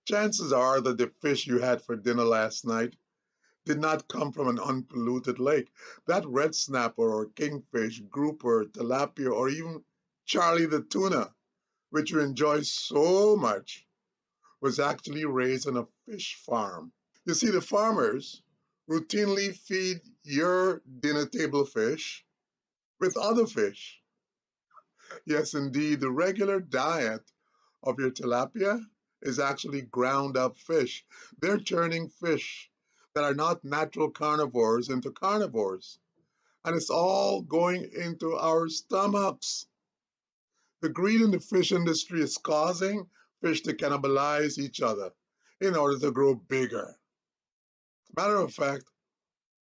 Chances are that the fish you had for dinner last night did not come from an unpolluted lake. That red snapper or kingfish, grouper, tilapia, or even Charlie the tuna, which you enjoy so much, was actually raised on a fish farm. You see, the farmers routinely feed your dinner table fish with other fish. Yes, indeed, the regular diet of your tilapia is actually ground up fish. They're turning fish that are not natural carnivores into carnivores. And it's all going into our stomachs. The greed in the fish industry is causing fish to cannibalize each other in order to grow bigger. Matter of fact,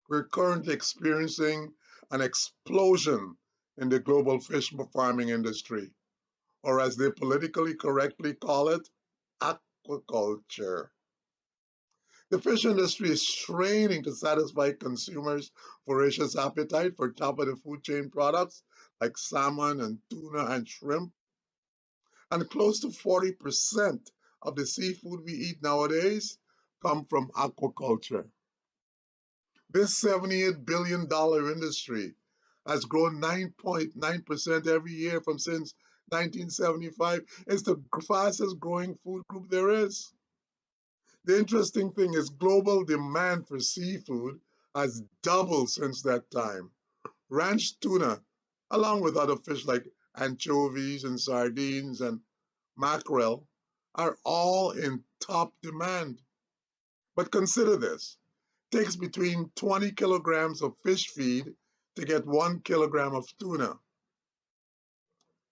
we're currently experiencing an explosion in the global fish farming industry, or as they politically correctly call it, aquaculture. The fish industry is straining to satisfy consumers' voracious appetite for top of the food chain products like salmon and tuna and shrimp. And close to 40% of the seafood we eat nowadays come from aquaculture. This $78 billion industry has grown 9.9% every year from since 1975. It's the fastest growing food group there is. The interesting thing is global demand for seafood has doubled since that time. Ranch tuna, along with other fish like anchovies and sardines and mackerel, are all in top demand. But consider this. It takes between 20 kilograms of fish feed to get 1 kilogram of tuna.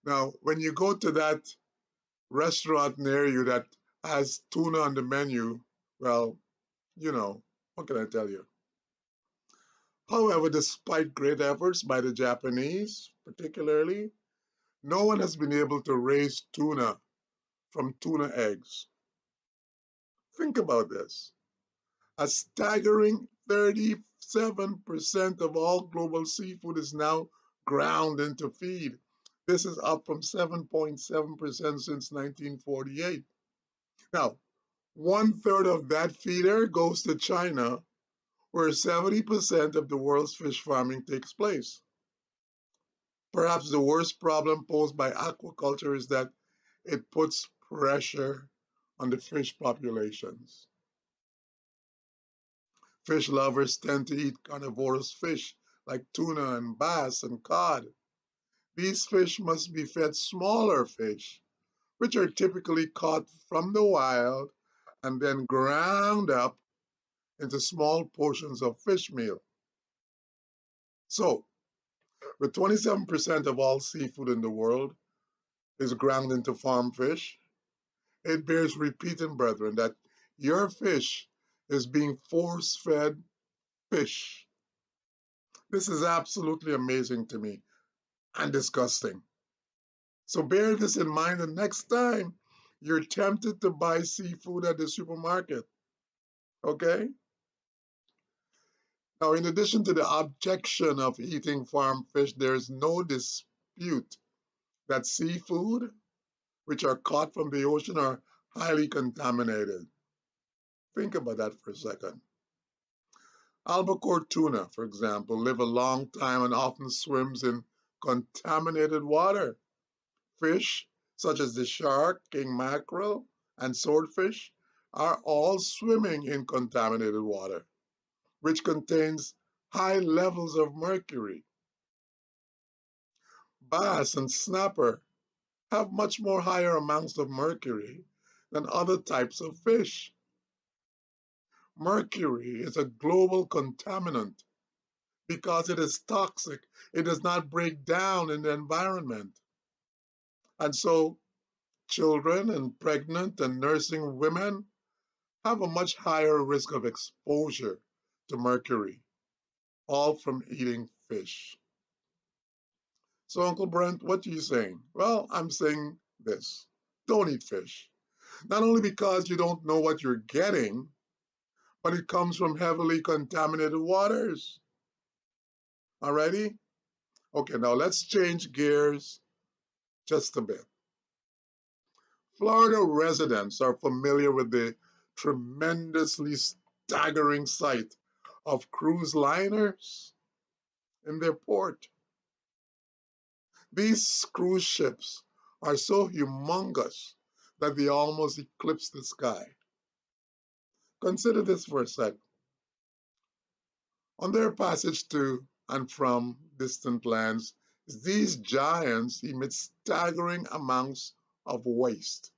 Now, when you go to that restaurant near you that has tuna on the menu, well, what can I tell you? However, despite great efforts by the Japanese, particularly, no one has been able to raise tuna from tuna eggs. Think about this. A staggering 37% of all global seafood is now ground into feed. This is up from 7.7% since 1948. Now, one third of that feeder goes to China, where 70% of the world's fish farming takes place. Perhaps the worst problem posed by aquaculture is that it puts pressure on the fish populations. Fish lovers tend to eat carnivorous fish like tuna and bass and cod. These fish must be fed smaller fish, which are typically caught from the wild and then ground up into small portions of fish meal. So, with 27% of all seafood in the world is ground into farm fish, it bears repeating, brethren, that your fish is being force fed fish. This is absolutely amazing to me and disgusting. So bear this in mind the next time you're tempted to buy seafood at the supermarket. Okay? Now, in addition to the objection of eating farm fish, there is no dispute that seafood, which are caught from the ocean, are highly contaminated. Think about that for a second. Albacore tuna, for example, live a long time and often swims in contaminated water. Fish, such as the shark, king mackerel, and swordfish, are all swimming in contaminated water, which contains high levels of mercury. Bass and snapper have much more higher amounts of mercury than other types of fish. Mercury is a global contaminant because it is toxic. It does not break down in the environment. And so children and pregnant and nursing women have a much higher risk of exposure to mercury, all from eating fish. So, Uncle Brent, what are you saying? Well, I'm saying this: don't eat fish. Not only because you don't know what you're getting, but it comes from heavily contaminated waters. Alrighty? Okay, now let's change gears just a bit. Florida residents are familiar with the tremendously staggering sight of cruise liners in their port. These cruise ships are so humongous that they almost eclipse the sky. Consider this for a sec. On their passage to and from distant lands, these giants emit staggering amounts of waste.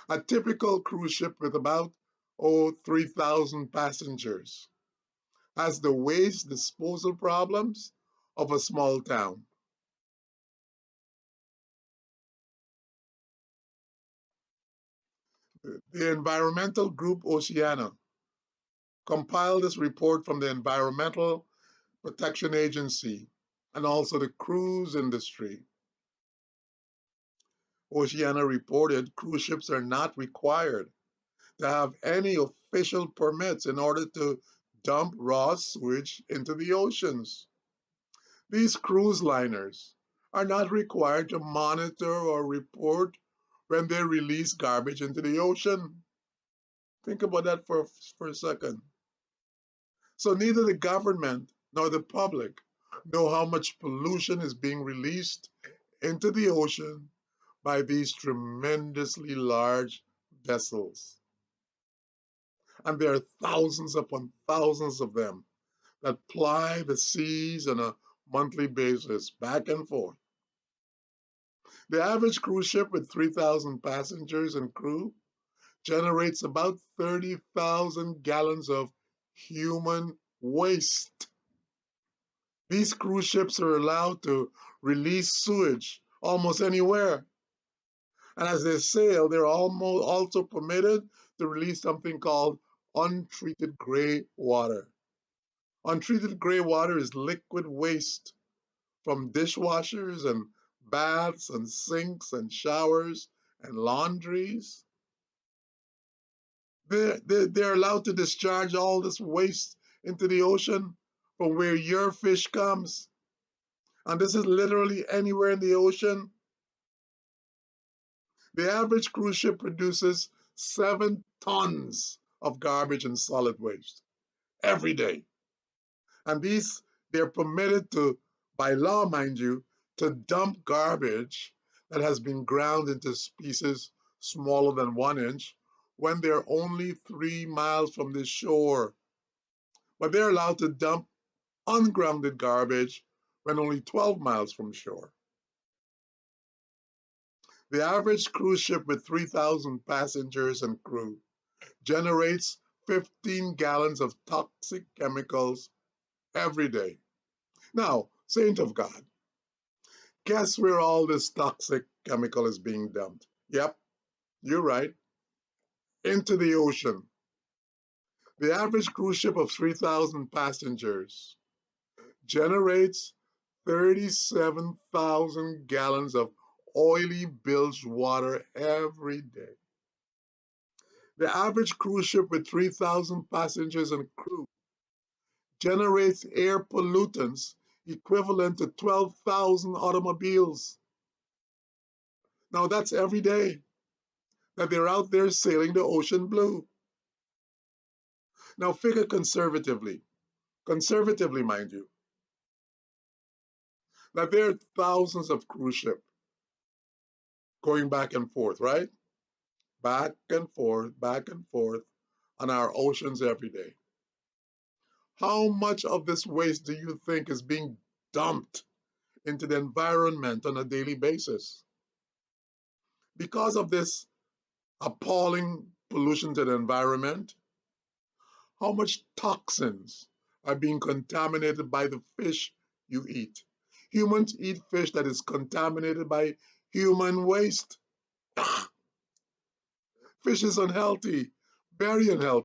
A typical cruise ship with about 3,000 passengers has the waste disposal problems of a small town. The environmental group Oceana compiled this report from the Environmental Protection Agency and also the cruise industry. Oceana reported cruise ships are not required to have any official permits in order to dump raw sewage into the oceans. These cruise liners are not required to monitor or report when they release garbage into the ocean. Think about that for a second. So neither the government nor the public know how much pollution is being released into the ocean by these tremendously large vessels. And there are thousands upon thousands of them that ply the seas on a monthly basis, back and forth. The average cruise ship with 3,000 passengers and crew generates about 30,000 gallons of human waste. These cruise ships are allowed to release sewage almost anywhere. And as they sail, they're almost also permitted to release something called untreated gray water. Untreated gray water is liquid waste from dishwashers and baths and sinks and showers and laundries. They're allowed to discharge all this waste into the ocean from where your fish comes. And this is literally anywhere in the ocean. The average cruise ship produces 7 tons of garbage and solid waste every day. And they're permitted to, by law, mind you, to dump garbage that has been ground into pieces smaller than 1 inch when they're only 3 miles from the shore. But they're allowed to dump ungrounded garbage when only 12 miles from shore. The average cruise ship with 3,000 passengers and crew generates 15 gallons of toxic chemicals every day. Now, saint of God, guess where all this toxic chemical is being dumped? Yep, you're right, into the ocean. The average cruise ship of 3,000 passengers generates 37,000 gallons of oily bilge water every day. The average cruise ship with 3,000 passengers and crew generates air pollutants equivalent to 12,000 automobiles. Now that's every day that they're out there sailing the ocean blue. Now figure conservatively mind you, that there are thousands of cruise ships going back and forth, right? Back and forth on our oceans every day. How much of this waste do you think is being dumped into the environment on a daily basis? Because of this appalling pollution to the environment, how much toxins are being contaminated by the fish you eat? Humans eat fish that is contaminated by human waste. Fish is unhealthy, very unhealthy.